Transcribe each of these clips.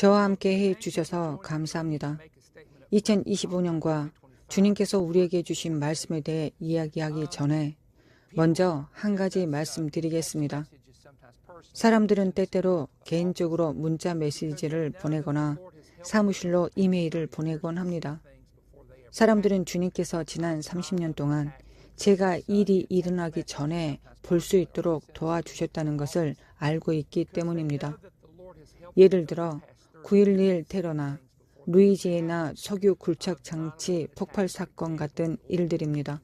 저와 함께 해 주셔서 감사합니다. 2025년과 주님께서 우리에게 주신 말씀에 대해 이야기하기 전에 먼저 한 가지 말씀드리겠습니다. 사람들은 때때로 개인적으로 문자 메시지를 보내거나 사무실로 이메일을 보내곤 합니다. 사람들은 주님께서 지난 30년 동안 제가 일이 일어나기 전에 볼 수 있도록 도와주셨다는 것을 알고 있기 때문입니다. 예를 들어 9.11 테러나 루이지애나 석유 굴착 장치 폭발 사건 같은 일들입니다.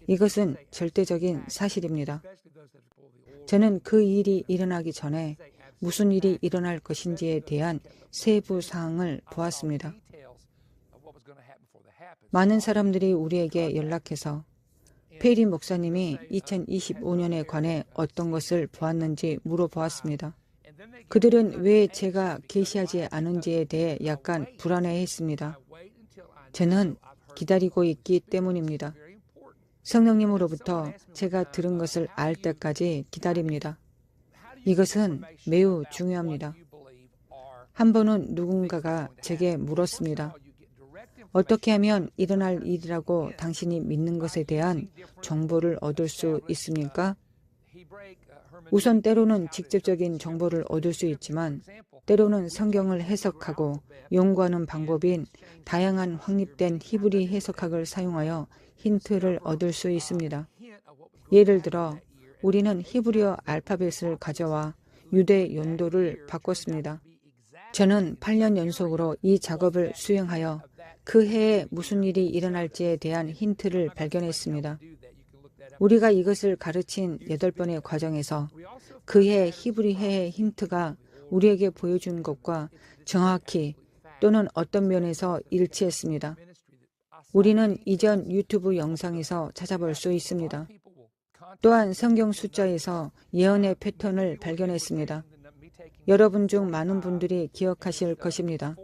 이것은 절대적인 사실입니다. 저는 그 일이 일어나기 전에 무슨 일이 일어날 것인지에 대한 세부 사항을 보았습니다. 많은 사람들이 우리에게 연락해서 페리 목사님이 2025년에 관해 어떤 것을 보았는지 물어보았습니다. 그들은 왜 제가 계시하지 않은지에 대해 약간 불안해했습니다. 저는 기다리고 있기 때문입니다. 성령님으로부터 제가 들은 것을 알 때까지 기다립니다. 이것은 매우 중요합니다. 한 번은 누군가가 제게 물었습니다. 어떻게 하면 일어날 일이라고 당신이 믿는 것에 대한 정보를 얻을 수 있습니까? 우선 때로는 직접적인 정보를 얻을 수 있지만 때로는 성경을 해석하고 연구하는 방법인 다양한 확립된 히브리 해석학을 사용하여 힌트를 얻을 수 있습니다. 예를 들어 우리는 히브리어 알파벳을 가져와 유대 연도를 바꿨습니다. 저는 8년 연속으로 이 작업을 수행하여 그 해에 무슨 일이 일어날지에 대한 힌트를 발견했습니다. 우리가 이것을 가르친 8번의 과정에서 그해 히브리 해의 힌트가 우리에게 보여준 것과 정확히 또는 어떤 면에서 일치했습니다. 우리는 이전 유튜브 영상에서 찾아볼 수 있습니다. 또한 성경 숫자에서 예언의 패턴을 발견했습니다. 여러분 중 많은 분들이 기억하실 것입니다.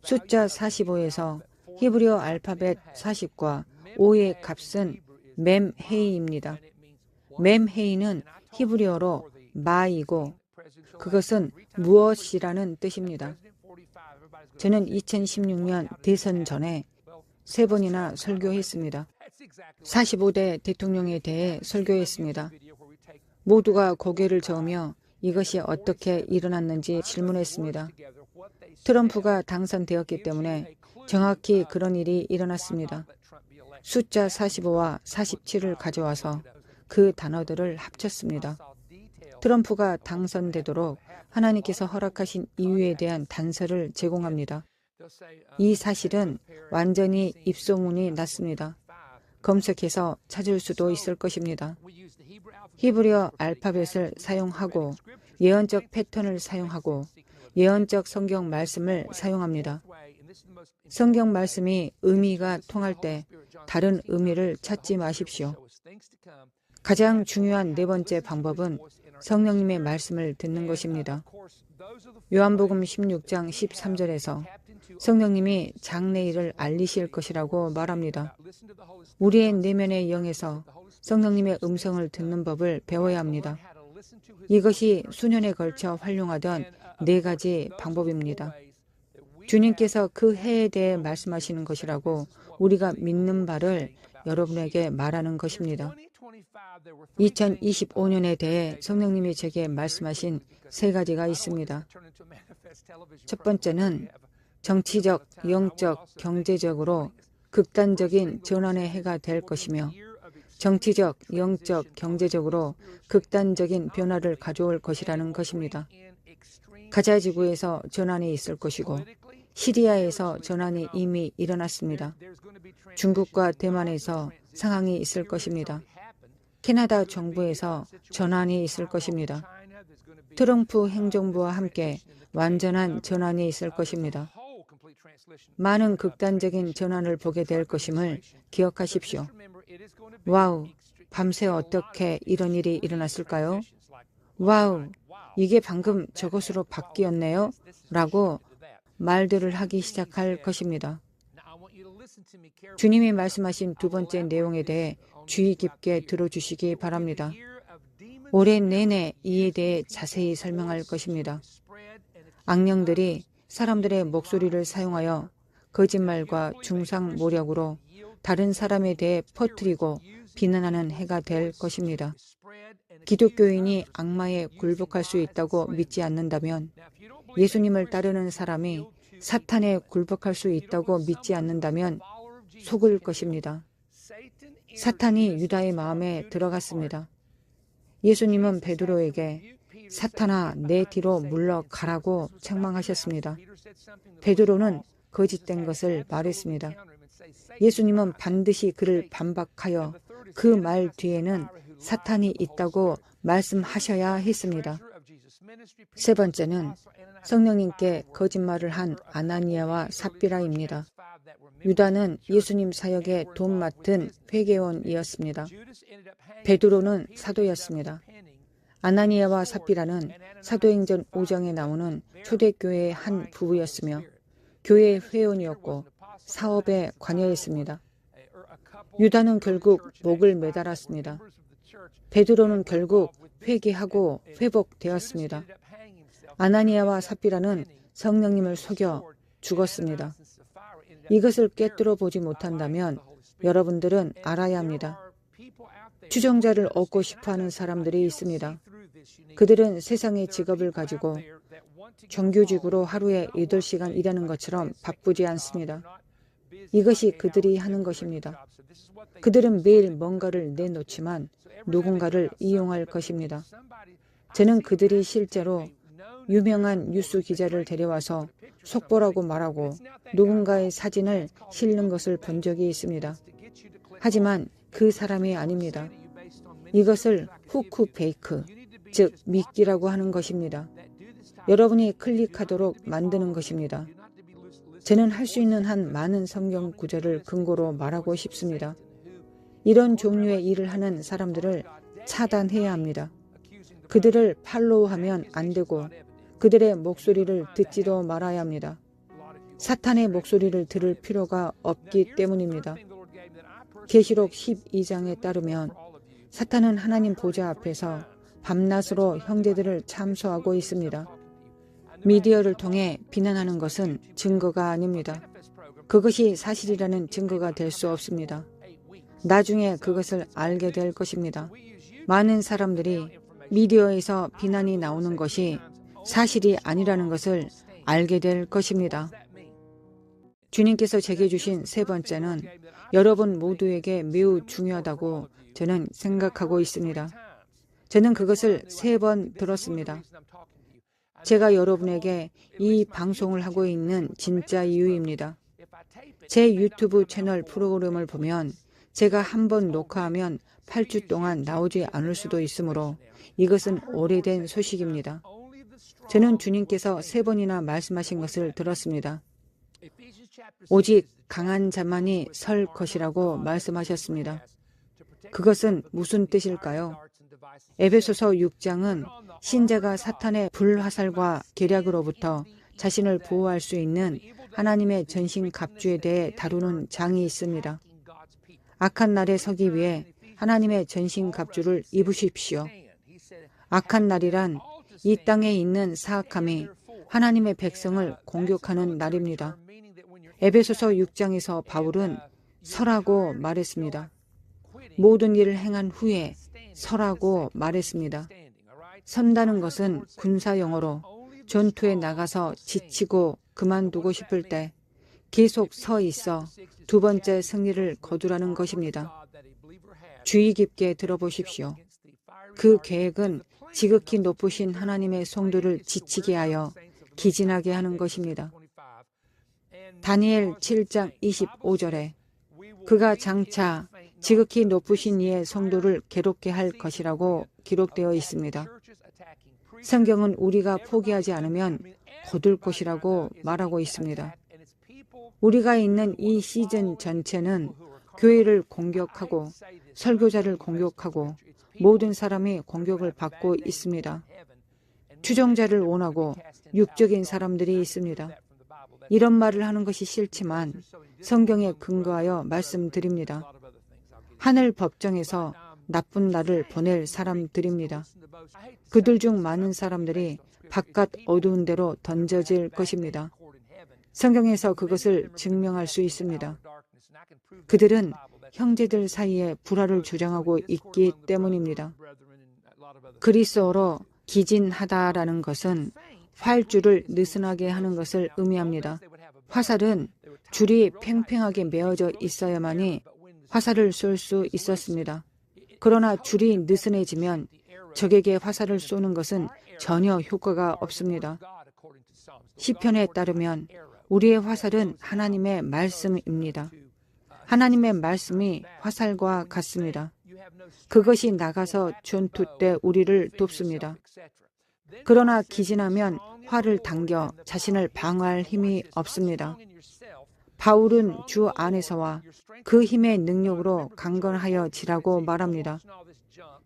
숫자 45에서 히브리어 알파벳 40과 5의 값은 멤헤이입니다. 멤헤이는 히브리어로 마이고 그것은 무엇이라는 뜻입니다. 저는 2016년 대선 전에 3번이나 설교했습니다. 45대 대통령에 대해 설교했습니다. 모두가 고개를 저으며 이것이 어떻게 일어났는지 질문했습니다. 트럼프가 당선되었기 때문에 정확히 그런 일이 일어났습니다. 숫자 45와 47을 가져와서 그 단어들을 합쳤습니다. 트럼프가 당선되도록 하나님께서 허락하신 이유에 대한 단서를 제공합니다. 이 사실은 완전히 입소문이 났습니다. 검색해서 찾을 수도 있을 것입니다. 히브리어 알파벳을 사용하고 예언적 패턴을 사용하고 예언적 성경 말씀을 사용합니다. 성경 말씀이 의미가 통할 때 다른 의미를 찾지 마십시오. 가장 중요한 4번째 방법은 성령님의 말씀을 듣는 것입니다. 요한복음 16장 13절에서 성령님이 장래일을 알리실 것이라고 말합니다. 우리의 내면의 영에서 성령님의 음성을 듣는 법을 배워야 합니다. 이것이 수년에 걸쳐 활용하던 4가지 방법입니다. 주님께서 그 해에 대해 말씀하시는 것이라고 우리가 믿는 바를 여러분에게 말하는 것입니다. 2025년에 대해 성령님이 제게 말씀하신 3가지가 있습니다. 첫 번째는 정치적, 영적, 경제적으로 극단적인 전환의 해가 될 것이며 정치적, 영적, 경제적으로 극단적인 변화를 가져올 것이라는 것입니다. 가자 지구에서 전환이 있을 것이고 시리아에서 전환이 이미 일어났습니다. 중국과 대만에서 상황이 있을 것입니다. 캐나다 정부에서 전환이 있을 것입니다. 트럼프 행정부와 함께 완전한 전환이 있을 것입니다. 많은 극단적인 전환을 보게 될 것임을 기억하십시오. 와우, 밤새 어떻게 이런 일이 일어났을까요? 와우, 이게 방금 저것으로 바뀌었네요? 라고 말들을 하기 시작할 것입니다. 주님이 말씀하신 2번째 내용에 대해 주의 깊게 들어주시기 바랍니다. 올해 내내 이에 대해 자세히 설명할 것입니다. 악령들이 사람들의 목소리를 사용하여 거짓말과 중상모략으로 다른 사람에 대해 퍼뜨리고 비난하는 해가 될 것입니다. 기독교인이 악마에 굴복할 수 있다고 믿지 않는다면, 예수님을 따르는 사람이 사탄에 굴복할 수 있다고 믿지 않는다면 속을 것입니다. 사탄이 유다의 마음에 들어갔습니다. 예수님은 베드로에게 사탄아 내 뒤로 물러가라고 책망하셨습니다. 베드로는 거짓된 것을 말했습니다. 예수님은 반드시 그를 반박하여 그 말 뒤에는 사탄이 있다고 말씀하셔야 했습니다. 세 번째는 성령님께 거짓말을 한 아나니아와 삽비라입니다. 유다는 예수님 사역에 돈 맡은 회계원이었습니다. 베드로는 사도였습니다. 아나니아와 삽비라는 사도행전 5장에 나오는 초대교회의 한 부부였으며 교회의 회원이었고 사업에 관여했습니다. 유다는 결국 목을 매달았습니다. 베드로는 결국 회개하고 회복되었습니다. 아나니아와 삽비라는 성령님을 속여 죽었습니다. 이것을 꿰뚫어 보지 못한다면 여러분들은 알아야 합니다. 추종자를 얻고 싶어하는 사람들이 있습니다. 그들은 세상의 직업을 가지고 정규직으로 하루에 8시간 일하는 것처럼 바쁘지 않습니다. 이것이 그들이 하는 것입니다. 그들은 매일 뭔가를 내놓지만 누군가를 이용할 것입니다. 저는 그들이 실제로 유명한 뉴스 기자를 데려와서 속보라고 말하고 누군가의 사진을 실는 것을 본 적이 있습니다. 하지만 그 사람이 아닙니다. 이것을 후크 페이크, 즉 미끼라고 하는 것입니다. 여러분이 클릭하도록 만드는 것입니다. 저는 할 수 있는 한 많은 성경 구절을 근거로 말하고 싶습니다. 이런 종류의 일을 하는 사람들을 차단해야 합니다. 그들을 팔로우하면 안 되고 그들의 목소리를 듣지도 말아야 합니다. 사탄의 목소리를 들을 필요가 없기 때문입니다. 계시록 12장에 따르면 사탄은 하나님 보좌 앞에서 밤낮으로 형제들을 참소하고 있습니다. 미디어를 통해 비난하는 것은 증거가 아닙니다. 그것이 사실이라는 증거가 될 수 없습니다. 나중에 그것을 알게 될 것입니다. 많은 사람들이 미디어에서 비난이 나오는 것이 사실이 아니라는 것을 알게 될 것입니다. 주님께서 제게 주신 세 번째는 여러분 모두에게 매우 중요하다고 저는 생각하고 있습니다. 저는 그것을 3번 들었습니다. 제가 여러분에게 이 방송을 하고 있는 진짜 이유입니다. 제 유튜브 채널 프로그램을 보면 제가 한 번 녹화하면 8주 동안 나오지 않을 수도 있으므로 이것은 오래된 소식입니다. 저는 주님께서 3번이나 말씀하신 것을 들었습니다. 오직 강한 자만이 설 것이라고 말씀하셨습니다. 그것은 무슨 뜻일까요? 에베소서 6장은 신자가 사탄의 불화살과 계략으로부터 자신을 보호할 수 있는 하나님의 전신 갑주에 대해 다루는 장이 있습니다. 악한 날에 서기 위해 하나님의 전신 갑주를 입으십시오. 악한 날이란 이 땅에 있는 사악함이 하나님의 백성을 공격하는 날입니다. 에베소서 6장에서 바울은 서라고 말했습니다. 모든 일을 행한 후에 서라고 말했습니다. 선다는 것은 군사 용어로 전투에 나가서 지치고 그만두고 싶을 때 계속 서 있어 두 번째 승리를 거두라는 것입니다. 주의 깊게 들어보십시오. 그 계획은 지극히 높으신 하나님의 성도를 지치게 하여 기진하게 하는 것입니다. 다니엘 7장 25절에 그가 장차 지극히 높으신 이의 성도를 괴롭게 할 것이라고 기록되어 있습니다. 성경은 우리가 포기하지 않으면 거둘 것이라고 말하고 있습니다. 우리가 있는 이 시즌 전체는 교회를 공격하고 설교자를 공격하고 모든 사람이 공격을 받고 있습니다. 추종자를 원하고 육적인 사람들이 있습니다. 이런 말을 하는 것이 싫지만 성경에 근거하여 말씀드립니다. 하늘 법정에서 나쁜 날을 보낼 사람들입니다. 그들 중 많은 사람들이 바깥 어두운 데로 던져질 것입니다. 성경에서 그것을 증명할 수 있습니다. 그들은 형제들 사이에 불화를 주장하고 있기 때문입니다. 그리스어로 기진하다라는 것은 활줄을 느슨하게 하는 것을 의미합니다. 화살은 줄이 팽팽하게 메어져 있어야만이 화살을 쏠 수 있었습니다. 그러나 줄이 느슨해지면 적에게 화살을 쏘는 것은 전혀 효과가 없습니다. 시편에 따르면 우리의 화살은 하나님의 말씀입니다. 하나님의 말씀이 화살과 같습니다. 그것이 나가서 전투 때 우리를 돕습니다. 그러나 기진하면 활을 당겨 자신을 방어할 힘이 없습니다. 바울은 주 안에서와 그 힘의 능력으로 강건하여 지라고 말합니다.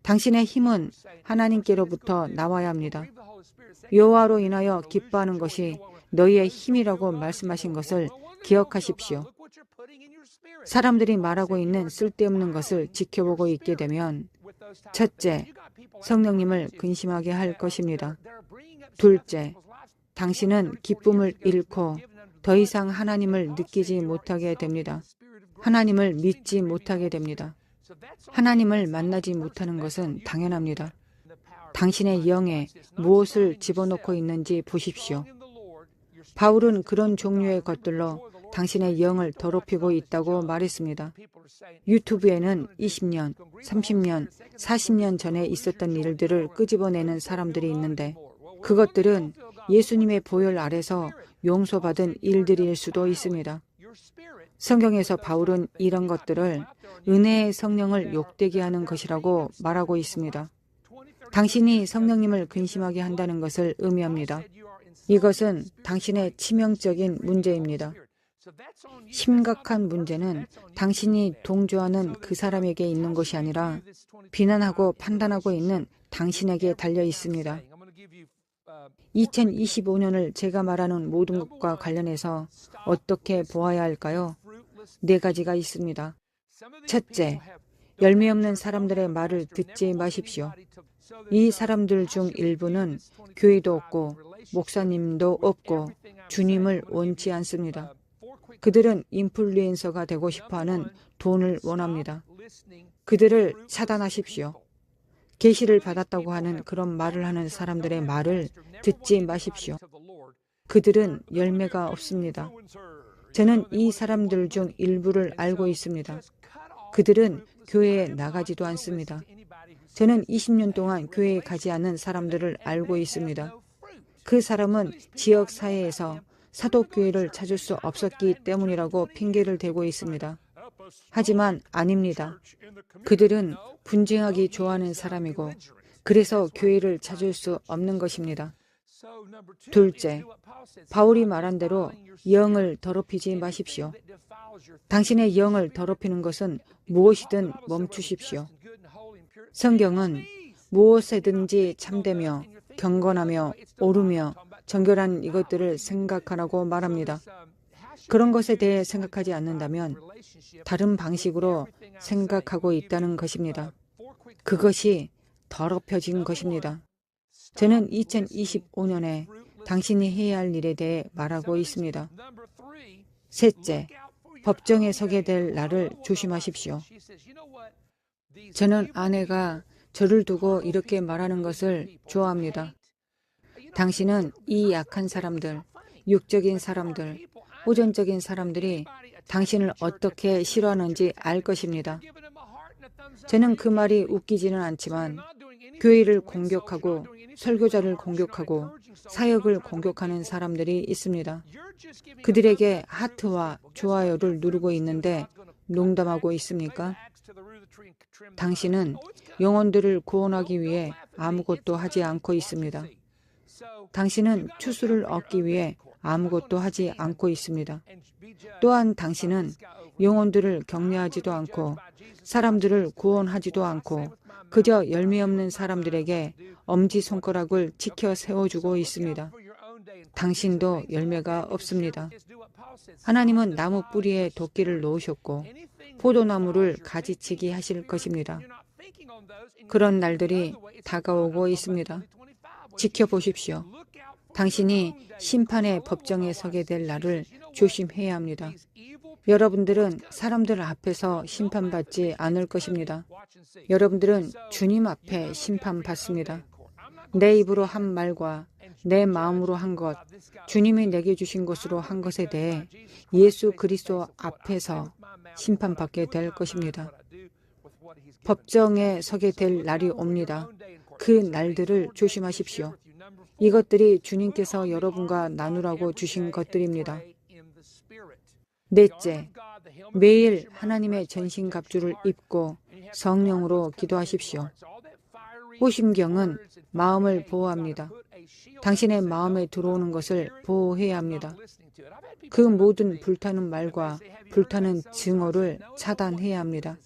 당신의 힘은 하나님께로부터 나와야 합니다. 여호와로 인하여 기뻐하는 것이 너희의 힘이라고 말씀하신 것을 기억하십시오. 사람들이 말하고 있는 쓸데없는 것을 지켜보고 있게 되면 첫째, 성령님을 근심하게 할 것입니다. 둘째, 당신은 기쁨을 잃고 더 이상 하나님을 느끼지 못하게 됩니다. 하나님을 믿지 못하게 됩니다. 하나님을 만나지 못하는 것은 당연합니다. 당신의 영에 무엇을 집어넣고 있는지 보십시오. 바울은 그런 종류의 것들로 당신의 영을 더럽히고 있다고 말했습니다. 유튜브에는 20년, 30년, 40년 전에 있었던 일들을 끄집어내는 사람들이 있는데 그것들은 예수님의 보혈 아래서 용서받은 일들일 수도 있습니다. 성경에서 바울은 이런 것들을 은혜의 성령을 욕되게 하는 것이라고 말하고 있습니다. 당신이 성령님을 근심하게 한다는 것을 의미합니다. 이것은 당신의 치명적인 문제입니다. 심각한 문제는 당신이 동조하는 그 사람에게 있는 것이 아니라 비난하고 판단하고 있는 당신에게 달려 있습니다. 2025년을 제가 말하는 모든 것과 관련해서 어떻게 보아야 할까요? 4가지가 있습니다. 첫째, 열매 없는 사람들의 말을 듣지 마십시오. 이 사람들 중 일부는 교회도 없고 목사님도 없고 주님을 원치 않습니다. 그들은 인플루엔서가 되고 싶어하는 돈을 원합니다. 그들을 차단하십시오. 계시를 받았다고 하는 그런 말을 하는 사람들의 말을 듣지 마십시오. 그들은 열매가 없습니다. 저는 이 사람들 중 일부를 알고 있습니다. 그들은 교회에 나가지도 않습니다. 저는 20년 동안 교회에 가지 않는 사람들을 알고 있습니다. 그 사람은 지역 사회에서 사독교회를 찾을 수 없었기 때문이라고 핑계를 대고 있습니다. 하지만 아닙니다. 그들은 분쟁하기 좋아하는 사람이고 그래서 교회를 찾을 수 없는 것입니다. 둘째, 바울이 말한 대로 영을 더럽히지 마십시오. 당신의 영을 더럽히는 것은 무엇이든 멈추십시오. 성경은 무엇에든지 참되며 경건하며 옳으며 정결한 이것들을 생각하라고 말합니다. 그런 것에 대해 생각하지 않는다면 다른 방식으로 생각하고 있다는 것입니다. 그것이 더럽혀진 것입니다. 저는 2025년에 당신이 해야 할 일에 대해 말하고 있습니다. 셋째, 법정에 서게 될 날을 조심하십시오. 저는 아내가 저를 두고 이렇게 말하는 것을 좋아합니다. 당신은 이 약한 사람들, 육적인 사람들, 호전적인 사람들이 당신을 어떻게 싫어하는지 알 것입니다. 저는 그 말이 웃기지는 않지만 교회를 공격하고 설교자를 공격하고 사역을 공격하는 사람들이 있습니다. 그들에게 하트와 좋아요를 누르고 있는데 농담하고 있습니까? 당신은 영혼들을 구원하기 위해 아무것도 하지 않고 있습니다. 당신은 추수를 얻기 위해 아무것도 하지 않고 있습니다. 또한 당신은 영혼들을 격려하지도 않고 사람들을 구원하지도 않고 그저 열매 없는 사람들에게 엄지손가락을 치켜 세워주고 있습니다. 당신도 열매가 없습니다. 하나님은 나무 뿌리에 도끼를 놓으셨고 포도나무를 가지치기 하실 것입니다. 그런 날들이 다가오고 있습니다. 지켜보십시오. 당신이 심판의 법정에 서게 될 날을 조심해야 합니다. 여러분들은 사람들 앞에서 심판받지 않을 것입니다. 여러분들은 주님 앞에 심판받습니다. 내 입으로 한 말과 내 마음으로 한 것, 주님이 내게 주신 것으로 한 것에 대해 예수 그리스도 앞에서 심판받게 될 것입니다. 법정에 서게 될 날이 옵니다. 그 날들을 조심하십시오. 이것들이 주님께서 여러분과 나누라고 주신 것들입니다. 넷째, 매일 하나님의 전신갑주를 입고 성령으로 기도하십시오. 호심경은 마음을 보호합니다. 당신의 마음에 들어오는 것을 보호해야 합니다. 그 모든 불타는 말과 불타는 증오를 차단해야 합니다.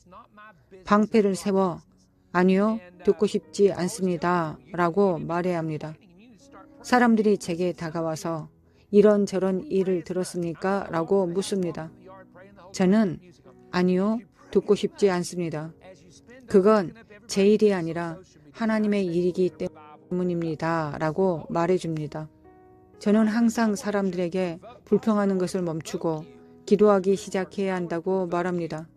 방패를 세워 아니요, 듣고 싶지 않습니다 라고 말해야 합니다. 사람들이 제게 다가와서 이런저런 일을 들었습니까? 라고 묻습니다. 저는 아니요, 듣고 싶지 않습니다. 그건 제 일이 아니라 하나님의 일이기 때문입니다 라고 말해줍니다. 저는 항상 사람들에게 불평하는 것을 멈추고 기도하기 시작해야 한다고 말합니다.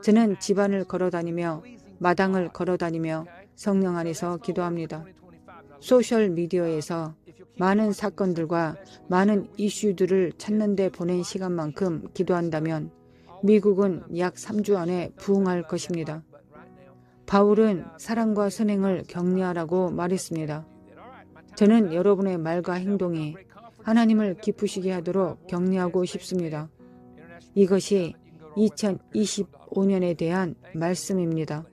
저는 집안을 걸어다니며 마당을 걸어다니며 성령 안에서 기도합니다. 소셜미디어에서 많은 사건들과 많은 이슈들을 찾는 데 보낸 시간만큼 기도한다면 미국은 약 3주 안에 부흥할 것입니다. 바울은 사랑과 선행을 격려하라고 말했습니다. 저는 여러분의 말과 행동이 하나님을 기쁘시게 하도록 격려하고 싶습니다. 이것이 2025년에 대한 말씀입니다.